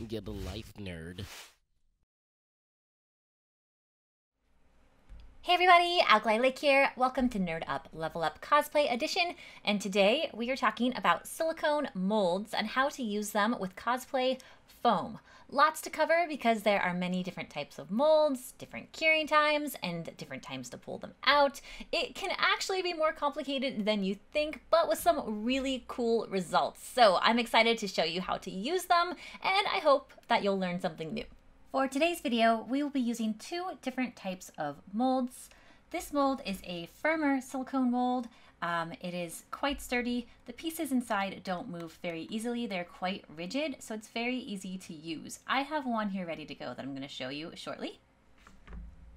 Get a life, nerd. Hey everybody, Alkali Lake here. Welcome to Nerd Up Level Up Cosplay Edition. And today we are talking about silicone molds and how to use them with cosplay foam. Lots to cover because there are many different types of molds, different curing times, and different times to pull them out. It can actually be more complicated than you think, but with some really cool results. So I'm excited to show you how to use them, and I hope that you'll learn something new. For today's video, we will be using two different types of molds. This mold is a firmer silicone mold. It is quite sturdy. The pieces inside don't move very easily. They're quite rigid, so it's very easy to use. I have one here ready to go that I'm going to show you shortly.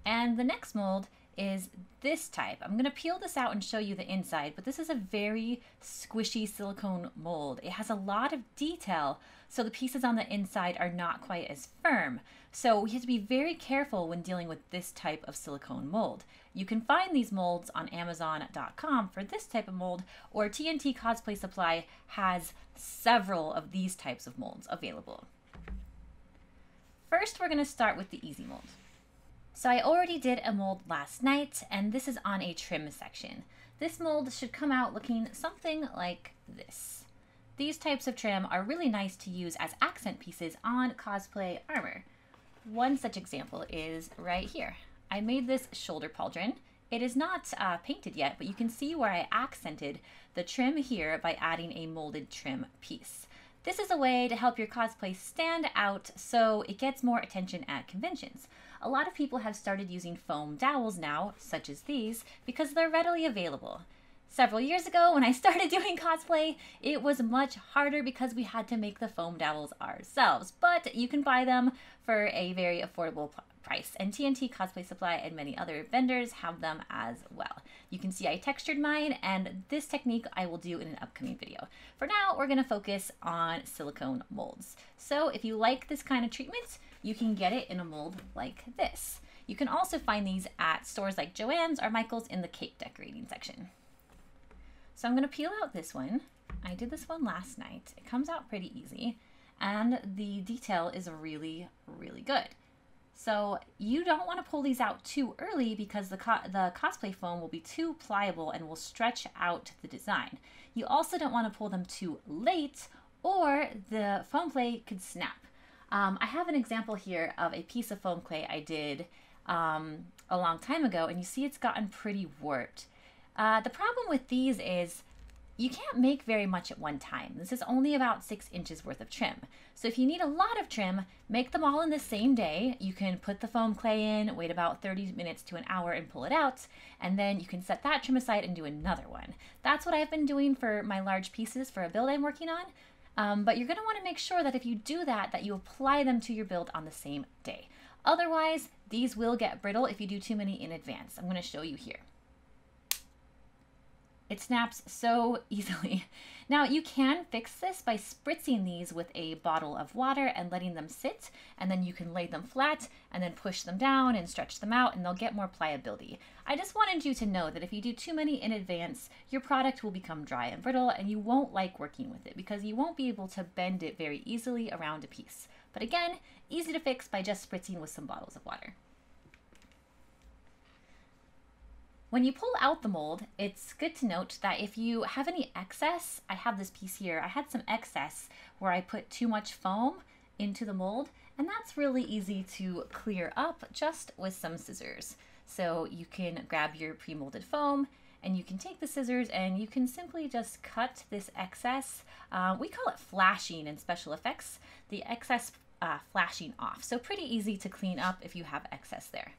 And the next mold is this type. I'm going to peel this out and show you the inside, but this is a very squishy silicone mold. It has a lot of detail, so the pieces on the inside are not quite as firm. So we have to be very careful when dealing with this type of silicone mold. You can find these molds on Amazon.com for this type of mold, or TNT Cosplay Supply has several of these types of molds available. First, we're going to start with the easy mold. So I already did a mold last night, and this is on a trim section. This mold should come out looking something like this. These types of trim are really nice to use as accent pieces on cosplay armor. One such example is right here. I made this shoulder pauldron. It is not painted yet, but you can see where I accented the trim here by adding a molded trim piece. This is a way to help your cosplay stand out so it gets more attention at conventions. A lot of people have started using foam dowels now, such as these, because they're readily available. Several years ago, when I started doing cosplay, it was much harder because we had to make the foam dowels ourselves, but you can buy them for a very affordable price, and TNT Cosplay Supply and many other vendors have them as well. You can see I textured mine, and this technique I will do in an upcoming video. For now, we're going to focus on silicone molds. So if you like this kind of treatment, you can get it in a mold like this. You can also find these at stores like Joann's or Michael's in the cake decorating section. So I'm going to peel out this one. I did this one last night. It comes out pretty easy, and the detail is really, really good. So you don't want to pull these out too early because the cosplay foam will be too pliable and will stretch out the design. You also don't want to pull them too late or the foam clay could snap. I have an example here of a piece of foam clay I did a long time ago, and you see it's gotten pretty warped. The problem with these is you can't make very much at one time. This is only about 6 inches worth of trim. So if you need a lot of trim, make them all in the same day. You can put the foam clay in, wait about 30 minutes to an hour and pull it out, and then you can set that trim aside and do another one. That's what I've been doing for my large pieces for a build I'm working on. But you're going to want to make sure that if you do that, that you apply them to your build on the same day. Otherwise, these will get brittle if you do too many in advance. I'm going to show you here. It snaps so easily. Now you can fix this by spritzing these with a bottle of water and letting them sit, and then you can lay them flat and then push them down and stretch them out and they'll get more pliability. I just wanted you to know that if you do too many in advance, your product will become dry and brittle and you won't like working with it because you won't be able to bend it very easily around a piece. But again, easy to fix by just spritzing with some bottles of water. When you pull out the mold, it's good to note that if you have any excess, I have this piece here, I had some excess where I put too much foam into the mold, and that's really easy to clear up just with some scissors. So you can grab your pre-molded foam and you can take the scissors and you can simply just cut this excess. We call it flashing in special effects, the excess flashing off. So pretty easy to clean up if you have excess there.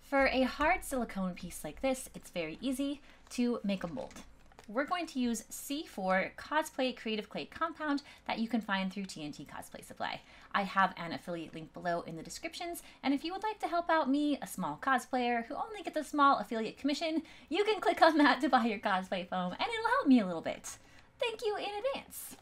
For a hard silicone piece like this, it's very easy to make a mold. We're going to use C4 Cosplay Creative Clay Compound that you can find through TNT Cosplay Supply. I have an affiliate link below in the descriptions, and if you would like to help out me, a small cosplayer who only gets a small affiliate commission, you can click on that to buy your cosplay foam, and it'll help me a little bit. Thank you in advance.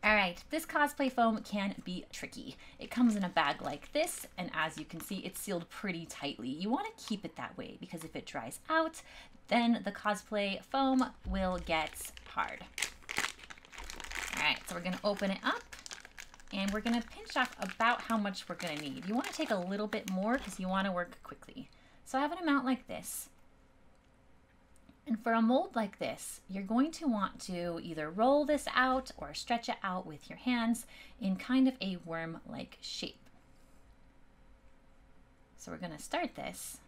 Alright, this cosplay foam can be tricky. It comes in a bag like this, and as you can see, it's sealed pretty tightly. You want to keep it that way because if it dries out, then the cosplay foam will get hard. All right, so we're gonna open it up and we're gonna pinch off about how much we're gonna need. You wanna take a little bit more because you wanna work quickly. So I have an amount like this. And for a mold like this, you're going to want to either roll this out or stretch it out with your hands in kind of a worm-like shape. So we're gonna start this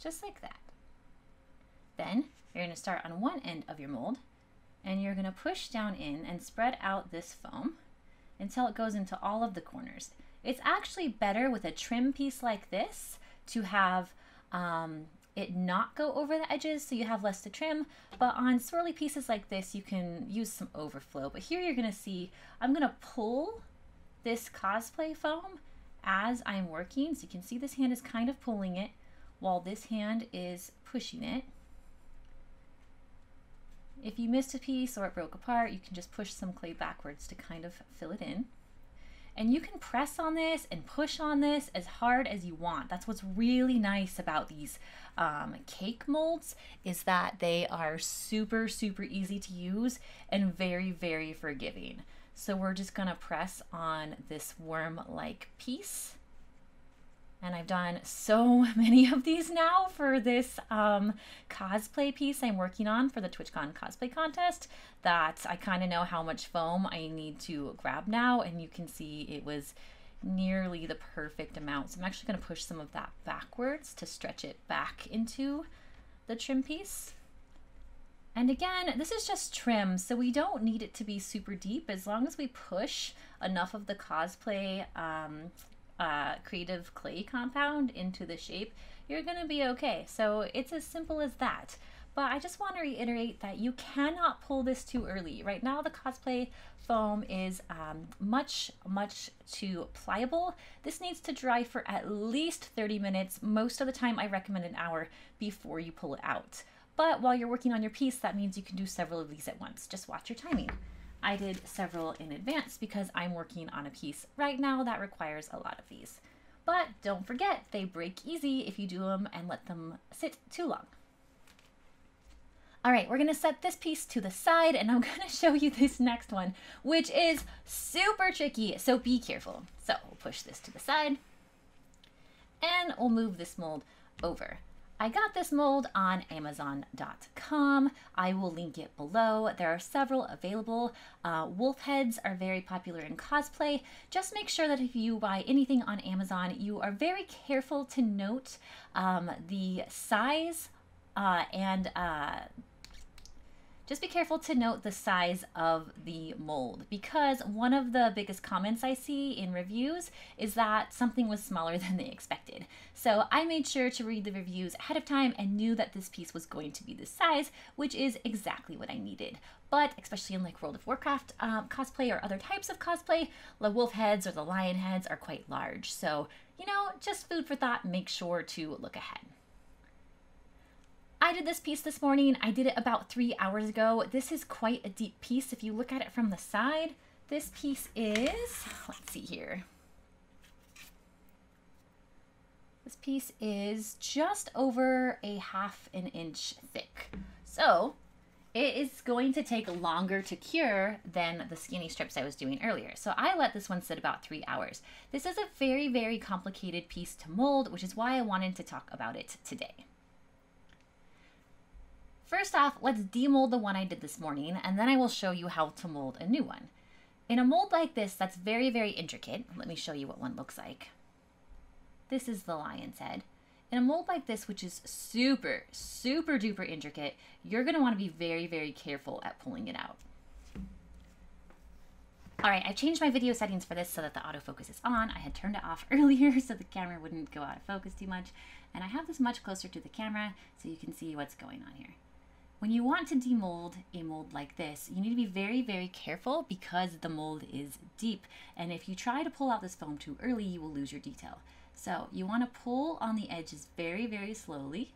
just like that. Then you're gonna start on one end of your mold and you're gonna push down in and spread out this foam until it goes into all of the corners. It's actually better with a trim piece like this to have it not go over the edges so you have less to trim, but on swirly pieces like this you can use some overflow. But here you're gonna see I'm gonna pull this cosplay foam as I'm working, so you can see this hand is kind of pulling it while this hand is pushing it. If you missed a piece or it broke apart, you can just push some clay backwards to kind of fill it in. And you can press on this and push on this as hard as you want. That's what's really nice about these cake molds, is that they are super, super easy to use and very, very forgiving. So we're just gonna press on this worm-like piece. And I've done so many of these now for this cosplay piece I'm working on for the TwitchCon cosplay contest that I kind of know how much foam I need to grab now, and you can see it was nearly the perfect amount. So I'm actually going to push some of that backwards to stretch it back into the trim piece. And again, this is just trim, so we don't need it to be super deep. As long as we push enough of the cosplay creative clay compound into the shape, you're gonna be okay. So it's as simple as that. But I just want to reiterate that you cannot pull this too early. Right now the cosplay foam is much too pliable. This needs to dry for at least 30 minutes. Most of the time I recommend an hour before you pull it out. But while you're working on your piece, that means you can do several of these at once. Just watch your timing. I did several in advance because I'm working on a piece right now that requires a lot of these. But don't forget, they break easy if you do them and let them sit too long. All right, we're gonna set this piece to the side and I'm gonna show you this next one, which is super tricky, so be careful. So we'll push this to the side and we'll move this mold over. I got this mold on Amazon.com. I will link it below. There are several available. Wolf heads are very popular in cosplay. Just make sure that if you buy anything on Amazon, you are very careful to note the size just be careful to note the size of the mold, because one of the biggest comments I see in reviews is that something was smaller than they expected. So I made sure to read the reviews ahead of time and knew that this piece was going to be this size, which is exactly what I needed. But especially in like World of Warcraft cosplay or other types of cosplay, the wolf heads or the lion heads are quite large. So, you know, just food for thought, make sure to look ahead. I did this piece this morning. I did it about 3 hours ago. This is quite a deep piece. If you look at it from the side, this piece is, let's see here. This piece is just over a ½ an inch thick. So it is going to take longer to cure than the skinny strips I was doing earlier. So I let this one sit about 3 hours. This is a very, very complicated piece to mold, which is why I wanted to talk about it today. First off, let's demold the one I did this morning, and then I will show you how to mold a new one. In a mold like this, that's very, very intricate. Let me show you what one looks like. This is the lion's head. In a mold like this, which is super, super duper intricate, you're gonna wanna be very, very careful at pulling it out. All right, I changed my video settings for this so that the autofocus is on. I had turned it off earlier so the camera wouldn't go out of focus too much. And I have this much closer to the camera so you can see what's going on here. When you want to demold a mold like this, you need to be very, very careful because the mold is deep. And if you try to pull out this foam too early, you will lose your detail. So you want to pull on the edges very, very slowly.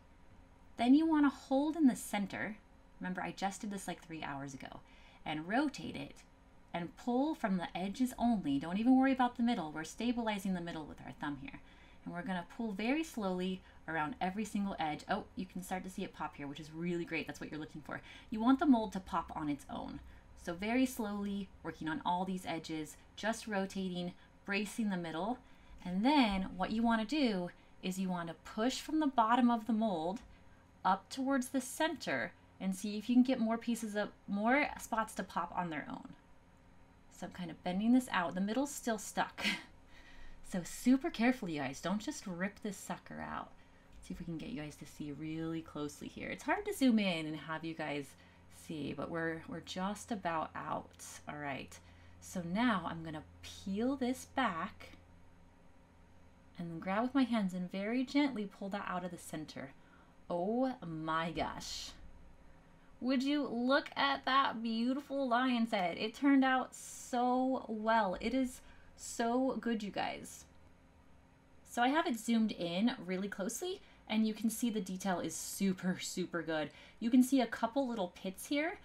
Then you want to hold in the center. Remember, I just did this like 3 hours ago. And rotate it and pull from the edges only. Don't even worry about the middle. We're stabilizing the middle with our thumb here. And we're going to pull very slowly around every single edge. Oh, you can start to see it pop here, which is really great. That's what you're looking for. You want the mold to pop on its own. So very slowly working on all these edges, just rotating, bracing the middle. And then what you want to do is you want to push from the bottom of the mold up towards the center and see if you can get more pieces of more spots to pop on their own. So I'm kind of bending this out. The middle's still stuck. So super carefully, you guys. Don't just rip this sucker out. Let's see if we can get you guys to see really closely here. It's hard to zoom in and have you guys see, but we're just about out. All right. So now I'm going to peel this back and then grab with my hands and very gently pull that out of the center. Oh my gosh. Would you look at that beautiful lion's head? It turned out so well. It is so good, you guys. So I have it zoomed in really closely and you can see the detail is super, super good. You can see a couple little pits here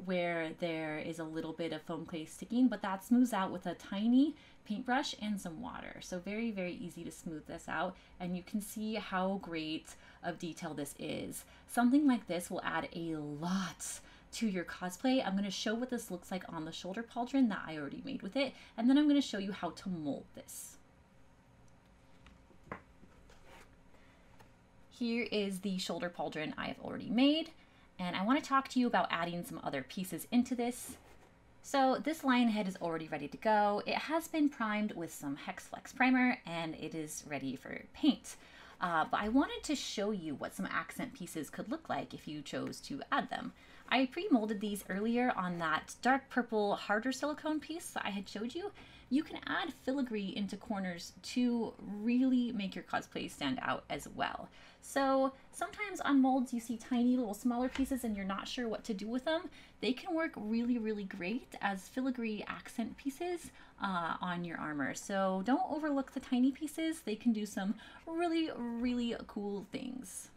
where there is a little bit of foam clay sticking, but that smooths out with a tiny paintbrush and some water. So very, very easy to smooth this out, and you can see how great of detail this is. Something like this will add a lot to your cosplay. I'm going to show what this looks like on the shoulder pauldron that I already made with it, and then I'm going to show you how to mold this. Here is the shoulder pauldron I've already made, and I want to talk to you about adding some other pieces into this. So this lion head is already ready to go. It has been primed with some Hexflex primer and it is ready for paint. But I wanted to show you what some accent pieces could look like if you chose to add them. I pre-molded these earlier on that dark purple harder silicone piece that I had showed you. You can add filigree into corners to really make your cosplay stand out as well. So sometimes on molds you see tiny little smaller pieces and you're not sure what to do with them. They can work really, really great as filigree accent pieces on your armor. So don't overlook the tiny pieces. They can do some really, really cool things.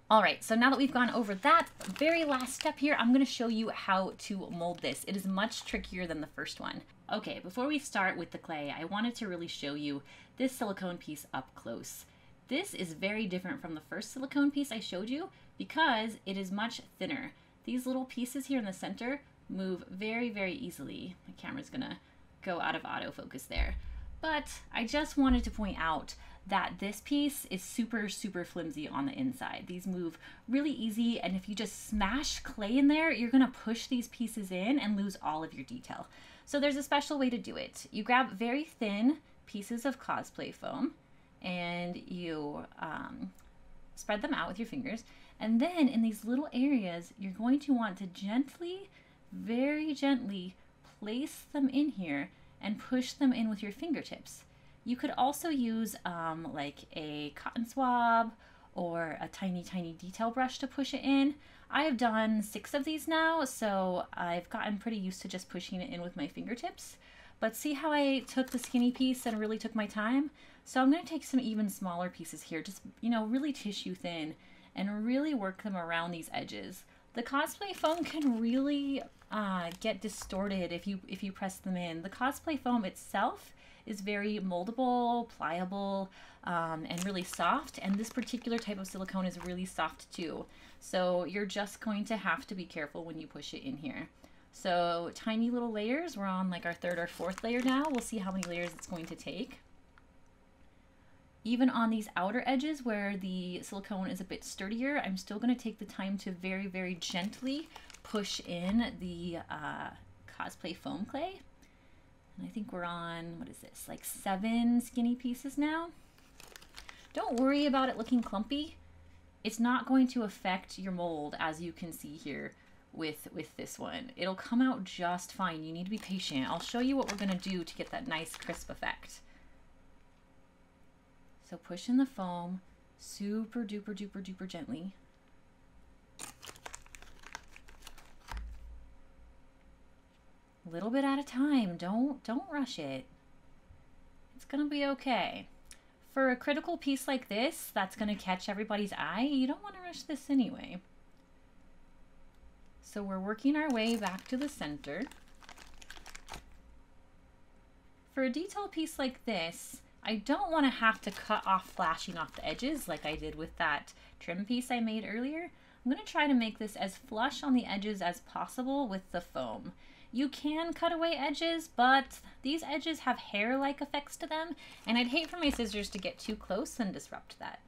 All right, so now that we've gone over that very last step here, I'm gonna show you how to mold this. It is much trickier than the first one. Okay, before we start with the clay, I wanted to really show you this silicone piece up close. This is very different from the first silicone piece I showed you because it is much thinner. These little pieces here in the center move very, very easily. My camera's gonna go out of autofocus there. But I just wanted to point out that this piece is super, super flimsy on the inside. These move really easy, and if you just smash clay in there, you're gonna push these pieces in and lose all of your detail. So there's a special way to do it. You grab very thin pieces of cosplay foam and you spread them out with your fingers, and then in these little areas, you're going to want to gently, very gently place them in here and push them in with your fingertips. You could also use like a cotton swab or a tiny, tiny detail brush to push it in. I have done 6 of these now, so I've gotten pretty used to just pushing it in with my fingertips. But see how I took the skinny piece and really took my time? So I'm gonna take some even smaller pieces here, just, you know, really tissue thin, and really work them around these edges. The cosplay foam can really get distorted if you press them in. The cosplay foam itself is very moldable, pliable, and really soft, and this particular type of silicone is really soft too. So you're just going to have to be careful when you push it in here. So tiny little layers. We're on like our 3rd or 4th layer now. We'll see how many layers it's going to take. Even on these outer edges where the silicone is a bit sturdier, I'm still going to take the time to very, very gently push in the cosplay foam clay. And I think we're on, what is this, like 7 skinny pieces now? Don't worry about it looking clumpy. It's not going to affect your mold, as you can see here with this one. It'll come out just fine. You need to be patient. I'll show you what we're going to do to get that nice crisp effect. So push in the foam super duper duper duper gently. A little bit at a time. Don't rush it. It's gonna be okay. For a critical piece like this that's gonna catch everybody's eye, you don't want to rush this anyway. So we're working our way back to the center. For a detailed piece like this, I don't want to have to cut off flashing off the edges like I did with that trim piece I made earlier. I'm going to try to make this as flush on the edges as possible with the foam. You can cut away edges, but these edges have hair-like effects to them, and I'd hate for my scissors to get too close and disrupt that.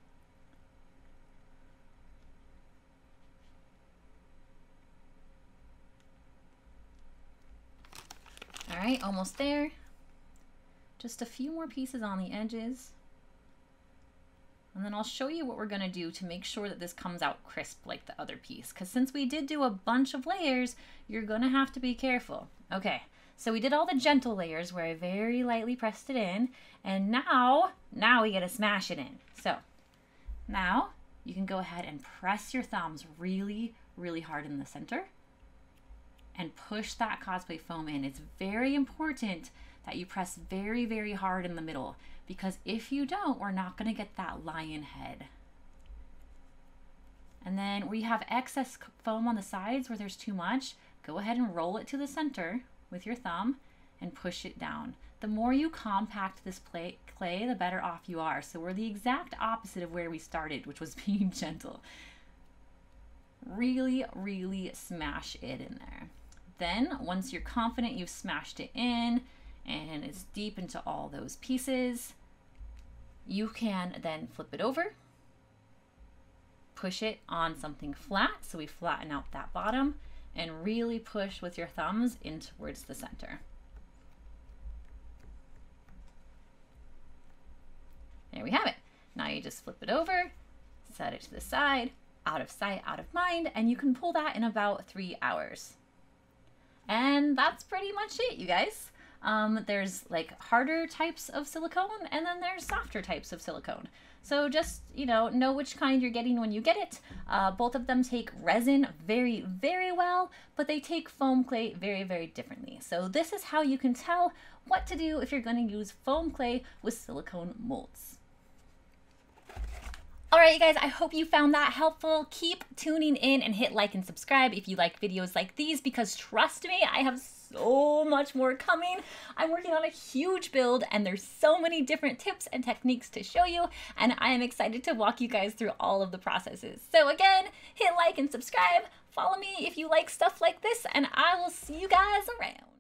All right, almost there. Just a few more pieces on the edges. And then I'll show you what we're gonna do to make sure that this comes out crisp like the other piece. Because since we did do a bunch of layers, you're gonna have to be careful. Okay, so we did all the gentle layers where I very lightly pressed it in. And now we gotta smash it in. So now you can go ahead and press your thumbs really, really hard in the center and push that cosplay foam in. It's very important that you press very, very hard in the middle, because if you don't, we're not gonna get that lion head. And then we have excess foam on the sides where there's too much, go ahead and roll it to the center with your thumb and push it down. The more you compact this clay, the better off you are. So we're the exact opposite of where we started, which was being gentle. Really, really smash it in there. Then once you're confident you've smashed it in, and it's deep into all those pieces, you can then flip it over, push it on something flat, so we flatten out that bottom, and really push with your thumbs in towards the center. There we have it. Now you just flip it over, set it to the side, out of sight, out of mind, and you can pull that in about 3 hours. And that's pretty much it, you guys. There's like harder types of silicone, and then there's softer types of silicone. So just, know which kind you're getting when you get it. Both of them take resin very, very well, but they take foam clay very, very differently. So this is how you can tell what to do if you're going to use foam clay with silicone molds. All right, you guys, I hope you found that helpful. Keep tuning in and hit like and subscribe if you like videos like these, because trust me, I have so much more coming. I'm working on a huge build and there's so many different tips and techniques to show you, and I am excited to walk you guys through all of the processes. So again, hit like and subscribe, follow me if you like stuff like this, and I will see you guys around.